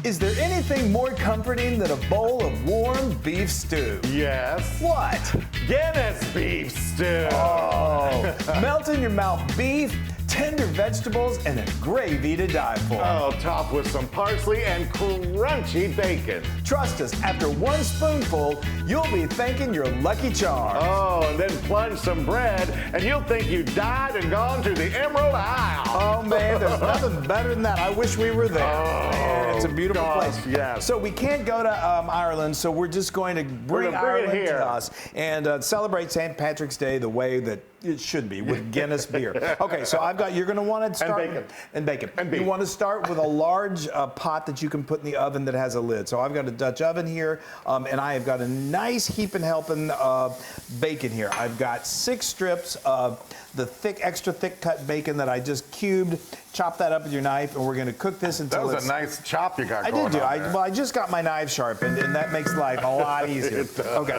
Is there anything more comforting than a bowl of warm beef stew? Yes. What? Guinness Beef Stew. Oh, melt in your mouth beef, tender vegetables, and a gravy to die for. Oh, topped with some parsley and crunchy bacon. Trust us, after one spoonful, you'll be thanking your lucky charms. Oh, and then plunge some bread, and you'll think you died and gone to the Emerald Isle. Oh man, there's nothing better than that. I wish we were there. Man, it's a beautiful place. Yes. So we can't go to Ireland, so we're just going to bring Ireland it here to us and celebrate St. Patrick's Day the way that it should be, with Guinness beer. Okay, so you're going to want to start. And bacon. And beef. You want to start with a large pot that you can put in the oven that has a lid. So I've got a Dutch oven here, and I have got a nice heaping helping bacon here. I've got 6 strips of the extra thick cut bacon that I just cubed. Chop that up with your knife, and we're going to cook this until That was a nice chop you got going on there. Well, I just got my knife sharpened, and that makes life a lot easier. Okay,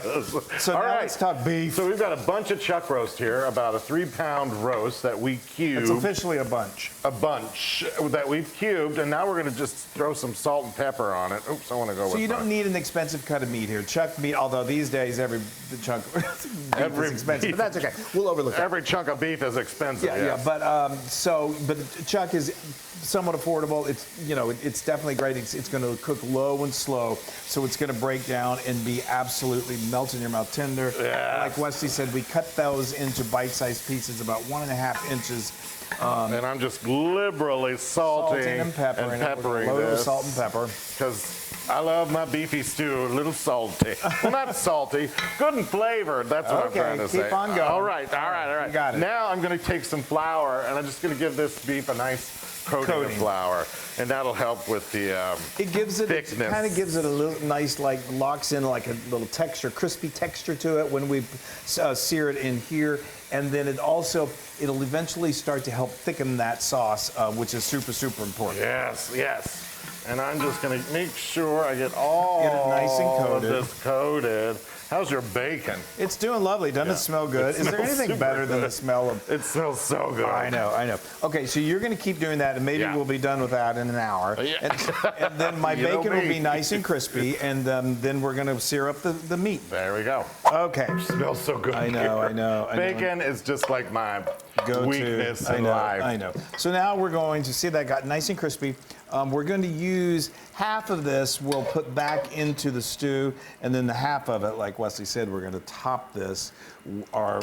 so now let's talk beef. So we've got a bunch of chuck roast here, about a 3-pound roast that we cubed. It's officially a bunch. A bunch that we've cubed, and now we're going to just throw some salt and pepper on it. Oops, I want to go with So you don't need an expensive cut of meat here. Chuck meat, although these days every chunk beef is expensive, but that's okay. We'll overlook that. Every chunk of beef is expensive. Yeah. But chuck is somewhat affordable. It's definitely great. It's going to cook low and slow, so it's going to break down and be absolutely melt in your mouth tender. Yeah. Like Wesley said, we cut those into bite-sized pieces, about 1.5 inches. And I'm just liberally salting and peppering this. Salt and pepper. Because I love my beefy stew a little salty. Well, not salty, good and flavored. That's what I'm trying to say. Keep on going. All right. You got it. Now I'm going to take some flour, and I'm just going to give this beef a nice coating of flour, and that'll help with the thickness. It kind of gives it a little nice, locks in like a little texture, crispy texture to it when we sear it in here. And then it'll eventually start to help thicken that sauce, which is super, super important. Yes. And I'm just going to make sure I get all it nice and coated. of this coated. How's your bacon? It's doing lovely. Doesn't it smell good? Is there anything better than the smell of... It smells so good. I know. Okay, so you're going to keep doing that, and maybe we'll be done with that in an hour. Yeah. And then my bacon will be nice and crispy, and then we're going to sear up the meat. There we go. Okay. It smells so good. I know. Bacon is just like my weakness in life. I know. So now we're going to see that got nice and crispy. We're going to use half of this, we'll put back into the stew, and then the half of it, like Wesley said, we're going to top our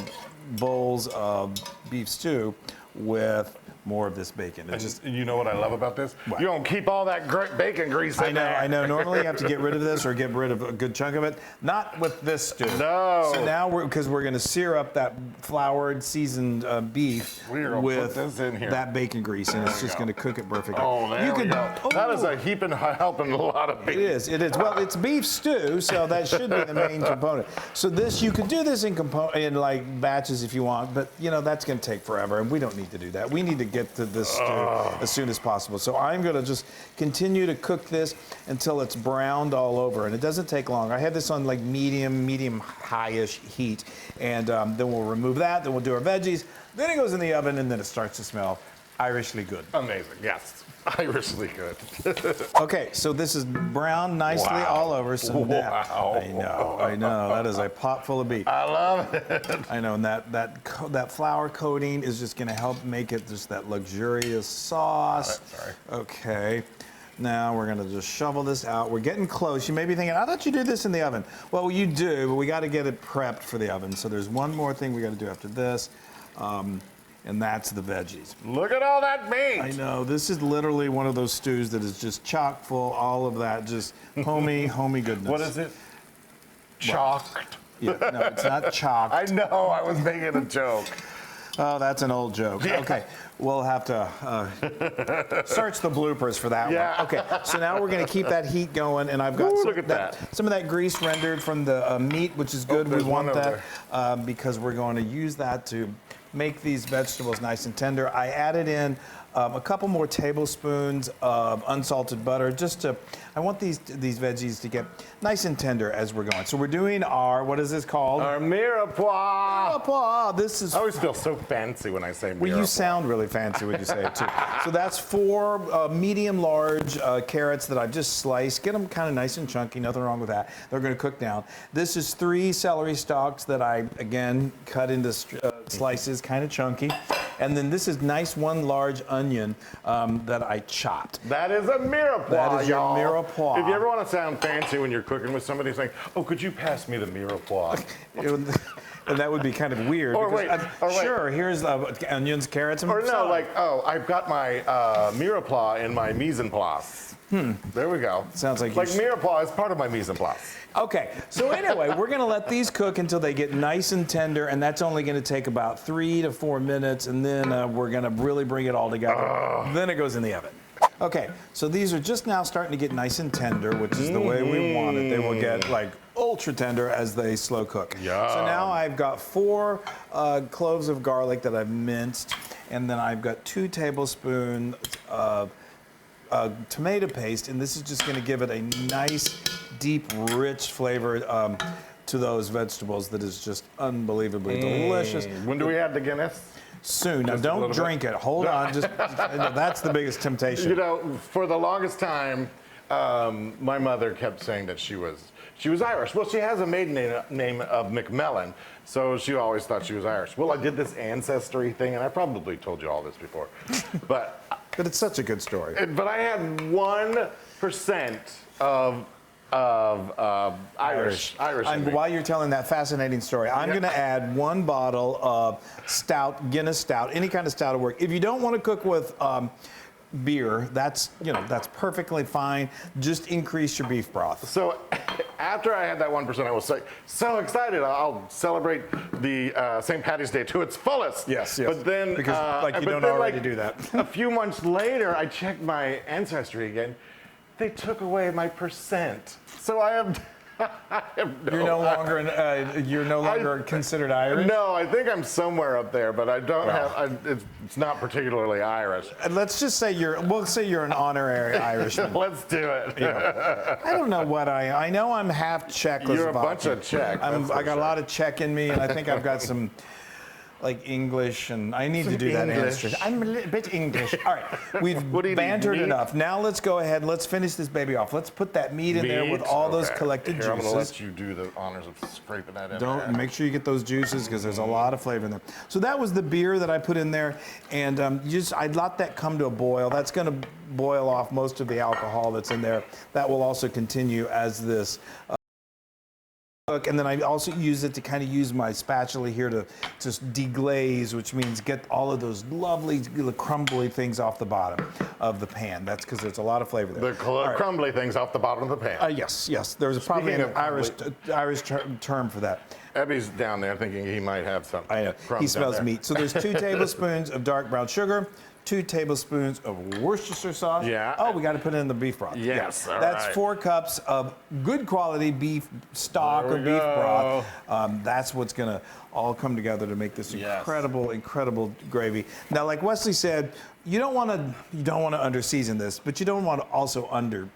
bowls of beef stew with more of this bacon. You know what I love about this? What? You don't keep all that bacon grease in there. I know. Normally you have to get rid of this or get rid of a good chunk of it. Not with this stew. No. So now because we're going to sear up that floured, seasoned beef with this in here. that bacon grease, and it's just going to cook it perfectly. Oh, there we go. That is a heaping helping a lot of bacon. It is. Well, it's beef stew, so that should be the main component. So you could do this in like batches if you want, but that's going to take forever, and we don't need to do that. We need to get to this stew as soon as possible. So I'm going to just continue to cook this until it's browned all over, and it doesn't take long. I have this on like medium high-ish heat, and then we'll remove that. Then we'll do our veggies. Then it goes in the oven, and then it starts to smell Irishly good. Amazing, yes. Irishly good. Okay, so this is browned nicely all over. So now, I know. That is a pot full of beef. I love it. I know, and that flour coating is just going to help make it just that luxurious sauce. Sorry. Okay. Now we're going to just shovel this out. We're getting close. You may be thinking, I thought you did this in the oven. Well, you do, but we got to get it prepped for the oven. So there's one more thing we got to do after this. And that's the veggies. Look at all that meat. I know. This is literally one of those stews that is just chock full, all of that, just homey goodness. What is it? Chalked? Yeah, no, it's not chalked. I know. I was making a joke. Oh, that's an old joke. Yeah. Okay, we'll have to search the bloopers for that one. Okay, so now we're going to keep that heat going, and I've got some of that grease rendered from the meat, which is good. We want that because we're going to use that to make these vegetables nice and tender. I added in a couple more tablespoons of unsalted butter, just to, I want these veggies to get nice and tender as we're going. So we're doing our, what is this called? Our mirepoix. Mirepoix. This is. I always feel so fancy when I say mirepoix. Well, you sound really fancy when you say it too. So that's 4 medium-large carrots that I've just sliced. Get them kind of nice and chunky. Nothing wrong with that. They're going to cook down. This is 3 celery stalks that I again cut into slices, kind of chunky. And then this is nice 1 large onion that I chopped. That is a mirepoix, That is your mirepoix. If you ever want to sound fancy when you're cooking with somebody saying, oh, could you pass me the mirepoix? And that would be kind of weird. Or wait, sure, here's onions, carrots, and or no, salad. like, oh, I've got my mirepoix in my mise en place. There we go. Sounds like mirepoix is part of my mise en place. Okay, so anyway, we're going to let these cook until they get nice and tender, and that's only going to take about 3 to 4 minutes, and then we're going to really bring it all together. Then it goes in the oven. Okay, so these are just now starting to get nice and tender, which is the way we want it. They will get like ultra tender as they slow cook. Yum. So now I've got 4 cloves of garlic that I've minced, and then I've got 2 tablespoons of tomato paste, and this is just going to give it a nice, deep, rich flavor to those vegetables that is just unbelievably delicious. When do we add the Guinness? Soon. Now, don't drink it. Hold on. Just that's the biggest temptation. You know, for the longest time, my mother kept saying that she was Irish. Well, she has a maiden name of McMillan, so she always thought she was Irish. Well, I did this ancestry thing, and I probably told you all this before, but it's such a good story. But I had 1% of Irish. While you're telling that fascinating story, I'm going to add 1 bottle of stout, Guinness Stout, any kind of stout will work. If you don't want to cook with beer, that's perfectly fine. Just increase your beef broth. So after I had that 1%, I was so excited. I'll celebrate the St. Patty's Day to its fullest. Yes. But then, because you don't already do that. A few months later, I checked my ancestry again. They took away my percent. So I have You're no longer considered Irish? No, I think I'm somewhere up there, but I don't have. It's not particularly Irish. Let's just say we'll say you're an honorary Irishman. Let's do it. I don't know what I know. I'm half Czech. You're a bunch of Czech. I got a lot of Czech in me, and I think I've got some. Like English, and I need to do that answer. I'm a little bit English. All right, we've bantered enough. Now let's go ahead. Let's finish this baby off. Let's put that meat in there with all those collected juices. I'm going to let you do the honors of scraping that in. Don't make sure you get those juices because there's a lot of flavor in there. So that was the beer that I put in there, and I'd let that come to a boil. That's going to boil off most of the alcohol that's in there. That will also continue as this. And then I also use it to kind of use my spatula here to just deglaze, which means get all of those lovely crumbly things off the bottom of the pan. That's because there's a lot of flavor there. The crumbly things off the bottom of the pan. Yes. There's probably an Irish term for that. Ebby's down there thinking he might have some. I know. He smells meat. So there's 2 tablespoons of dark brown sugar, 2 tablespoons of Worcestershire sauce. Yeah. Oh, we got to put it in the beef broth. Yes. Yeah. That's 4 cups of good quality beef stock or beef broth. That's what's going to all come together to make this incredible gravy. Now, like Wesley said, you don't want to under-season this, but you don't want to also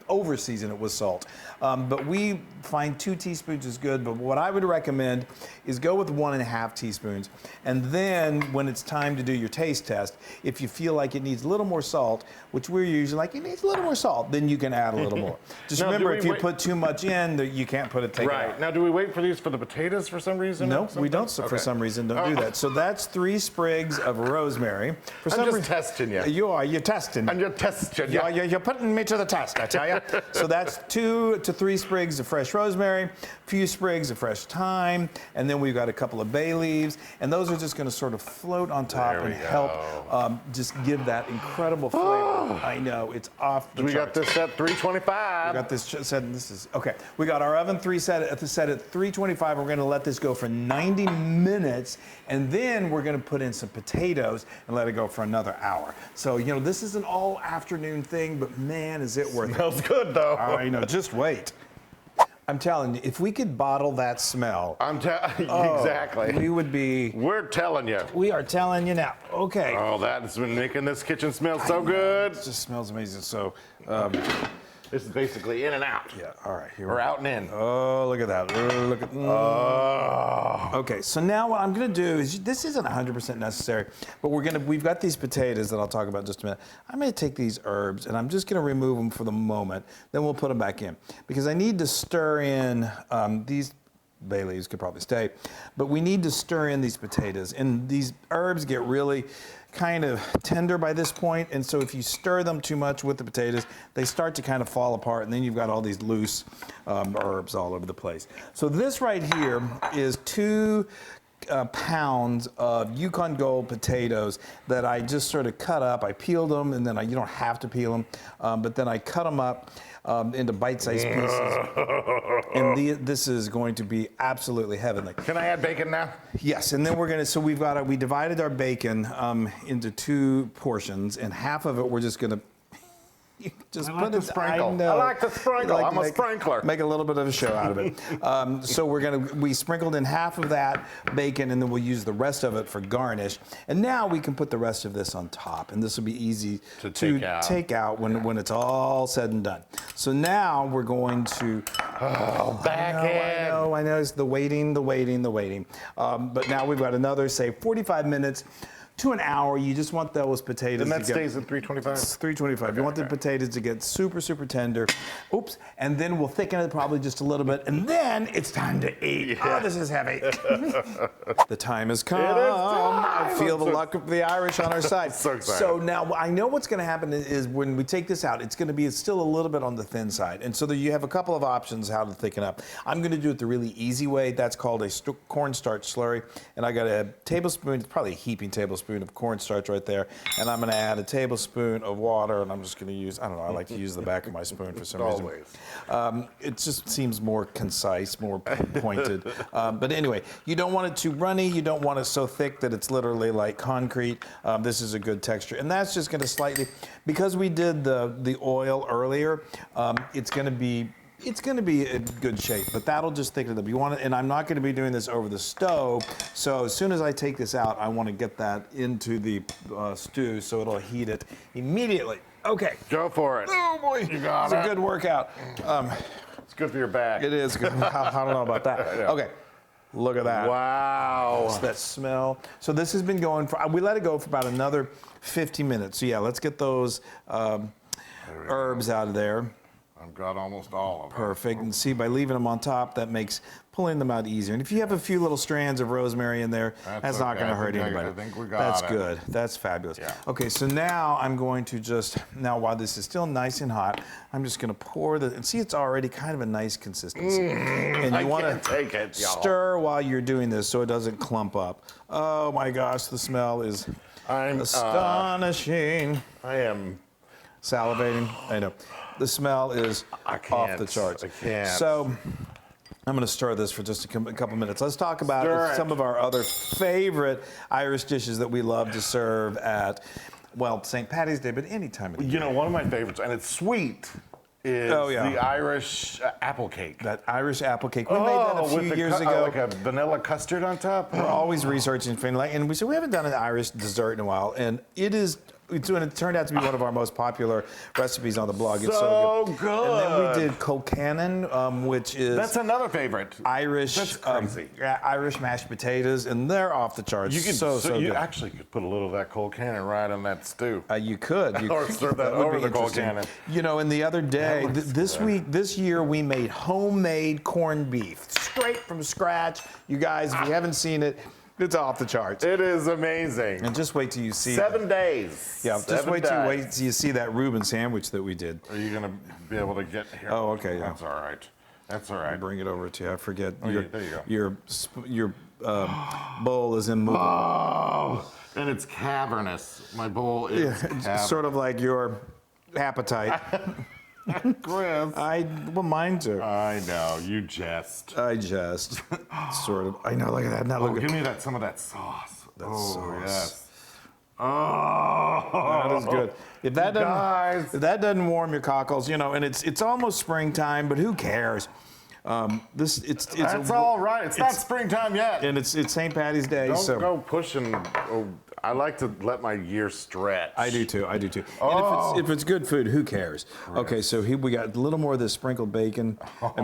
over-season it with salt. But we find 2 teaspoons is good, but what I would recommend is go with 1.5 teaspoons. And then when it's time to do your taste test, if you feel like it needs a little more salt, which we're usually like, it needs a little more salt, then you can add a little more. Just remember, if you put too much in, you can't take it out. Right. Now, do we wait for these for the potatoes for some reason? No, we don't. For some reason, don't do that. So that's 3 sprigs of rosemary. I'm just testing you. You're testing. I'm just testing you. You're putting me to the test, I tell you. So that's 2 to 3 sprigs of fresh rosemary, a few sprigs of fresh thyme, and then we've got a couple of bay leaves, and those are just going to sort of float on top and help just give that incredible flavor. I know, it's off the charts. We got this at 325. We got this set. This is okay. We got our oven set at 325. We're going to let this go for 90 minutes, and then we're going to put in some potatoes and let it go for another hour. So this is an all afternoon thing, but man, is it worth it? Smells good though. I know. Just wait. I'm telling you, if we could bottle that smell, exactly. we would be. We're telling you. We are telling you now. Okay. Oh, that's been making this kitchen smell so good. It just smells amazing. So, this is basically in and out. yeah. All right. Here Or out and in. Oh, look at that. Look at. Okay. So now what I'm going to do is this isn't 100% necessary, but we've got these potatoes that I'll talk about in just a minute. I'm going to take these herbs and I'm just going to remove them for the moment. Then we'll put them back in because I need to stir in these. Bay leaves could probably stay, but we need to stir in these potatoes, and these herbs get really kind of tender by this point, and so if you stir them too much with the potatoes, they start to kind of fall apart, and then you've got all these loose herbs all over the place. So this right here is 2 pounds of Yukon Gold potatoes that I just sort of cut up. I peeled them, and then you don't have to peel them, but then I cut them up into bite-sized pieces. And this is going to be absolutely heavenly. Can I add bacon now? Yes, and then we divided our bacon into 2 portions, and half of it we're just gonna just I put like to it. sprinkle. I know. I like to sprinkle. I'm a sprinkler. Make a little bit of a show out of it. So we sprinkled in half of that bacon, and then we'll use the rest of it for garnish. And now we can put the rest of this on top, and this will be easy to take out when it's all said and done. So now we're going to. I know. It's the waiting. But now we've got another, say, 45 minutes. To an hour, you just want those potatoes. And that stays at 325? It's 325. You want the potatoes to get super, super tender. Oops. And then we'll thicken it probably just a little bit. And then it's time to eat. Yeah. Oh, this is heavy. The time has come. It is time. I feel the luck of the Irish on our side. So excited. So now I know what's going to happen is when we take this out, it's going to be still a little bit on the thin side. And so you have a couple of options how to thicken up. I'm going to do it the really easy way. That's called a cornstarch slurry. And I got a tablespoon, it's probably a heaping tablespoon of cornstarch right there, and I'm going to add a tablespoon of water, and I'm just going to use, I don't know, I like to use the back of my spoon for some reason. It just seems more concise, more pointed. But anyway, you don't want it too runny, you don't want it so thick that it's literally like concrete. This is a good texture, and that's just going to slightly, because we did the oil earlier, it's going to be in good shape, but that'll just thicken it up. You want it, and I'm not going to be doing this over the stove, so as soon as I take this out, I want to get that into the stew so it'll heat it immediately. Okay. Go for it. Oh boy, you got it's a good workout. It's good for your back. It is good. I don't know about that. Okay. Look at that. Wow. That's that smell. So this has been going for, we let it go for about another 50 minutes. So yeah, let's get those herbs out of there. I've got almost all of them. Perfect. And see, by leaving them on top, that makes pulling them out easier. And if you have a few little strands of rosemary in there, that's not going to hurt anybody. I think we got That's it. good. That's fabulous. Yeah. Okay, so now I'm going to while this is still nice and hot, I'm just going to pour and see, it's already kind of a nice consistency. And you want to stir while you're doing this so it doesn't clump up. Oh my gosh, the smell is astonishing. I am salivating. I know. The smell is off the charts. I can't. So I'm going to stir this for just a couple minutes. Let's talk about some of our other favorite Irish dishes that we love to serve at, well, St. Paddy's Day, but any time of the year. You know, one of my favorites, and it's sweet, is the Irish apple cake. That Irish apple cake. We made that a few years ago. Like a vanilla custard on top. We're always researching things and we said we haven't done an Irish dessert in a while, and it turned out to be one of our most popular recipes on the blog. It's so good. And then we did Colcannon, which is that's another favorite. Irish. That's crazy. Irish mashed potatoes, and they're off the charts. You actually could put a little of that Colcannon right on that stew. You could. Or serve that over the Colcannon. You know, and the other day, this year, we made homemade corned beef, straight from scratch. You guys, if you haven't seen it, it's off the charts. It is amazing. And just wait till you see 7 days. Yeah, just wait till you see that Reuben sandwich that we did. Are you going to be able to get here? Oh, okay, yeah. That's all right. That's all right. I'll bring it over to you. I forget. There you go. Your bowl is immovable. Oh, and it's cavernous. My bowl is cavernous. Sort of like your appetite. Chris. Well, mine too. I know, you jest. I jest. Sort of. I know, look at that. Now look give me some of that sauce. Sauce. Yes. Oh, that is good. If that doesn't warm your cockles, you know, and it's almost springtime, but who cares? That's all right. It's not springtime yet. And it's St. Patty's Day. Don't go pushing. Oh, I like to let my year stretch. I do too. Oh. And if it's good food, who cares? Okay, so here we got a little more of this sprinkled bacon.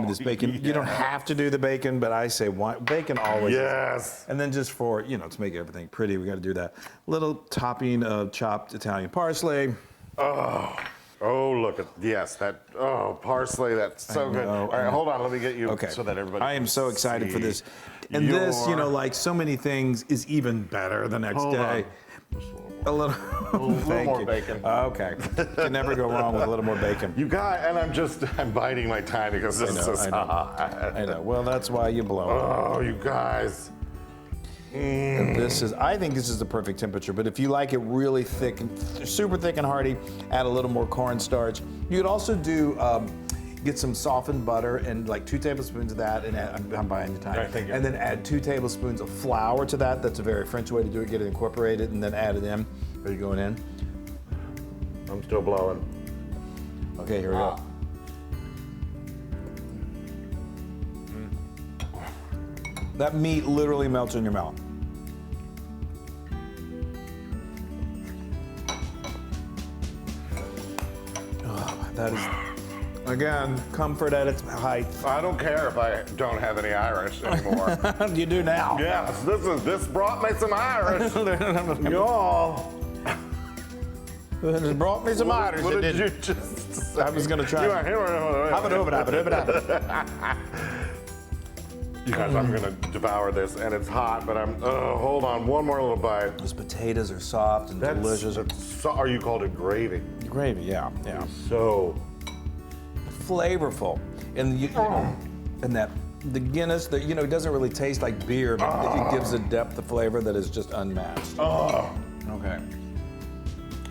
This bacon. yes. You don't have to do the bacon, but I say bacon always. Yes. And then just for to make everything pretty, we got to do that little topping of chopped Italian parsley. Oh, look at parsley. That's so good. All right, hold on. Let me get you so that everybody. I am so excited for this. And Your- this, like so many things, is even better the next Hold day. on. A little, thank more you. bacon. Okay, can never go wrong with a little more bacon. You got, and I'm biding my time because this is hot. I know. Well, that's why you blow it. Oh, you guys. And I think this is the perfect temperature, but if you like it really thick, super thick and hearty, add a little more cornstarch. You could also do, get some softened butter and like 2 tablespoons of that, and I'm buying the time. Right, thank you. And then add 2 tablespoons of flour to that. That's a very French way to do it. Get it incorporated and then add it in. Are you going in? I'm still blowing. Okay, here we go. That meat literally melts in your mouth. Oh, that is, again, comfort at its height. I don't care if I don't have any Irish anymore. You do now. Yes, this brought me some Irish. Y'all. It brought me some Irish. What It did didn't. you just say? I was gonna try. You guys, I'm gonna devour this, and it's hot, but hold on, one more little bite. Those potatoes are soft and delicious. Are you called it gravy? Gravy, yeah. So Flavorful, and and that the Guinness, it doesn't really taste like beer, but it gives a depth of flavor that is just unmatched. Oh, Okay.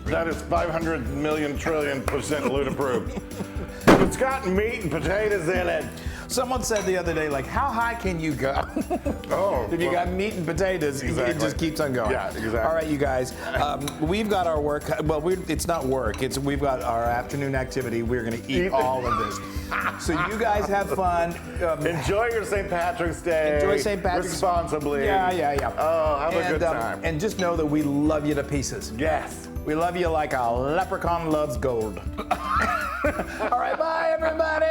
that is 500 million trillion % Luda-proof. It's got meat and potatoes in it. Someone said the other day, like, how high can you go? If you got meat and potatoes, it just keeps on going. Yeah, exactly. All right, you guys, we've got our work. Well, it's not work. We've got our afternoon activity. We're going to eat all of this. So you guys have fun. Enjoy your St. Patrick's Day. Enjoy St. Patrick's responsibly. Yeah. Oh, have a good time. And just know that we love you to pieces. Yes. We love you like a leprechaun loves gold. All right, bye, everybody.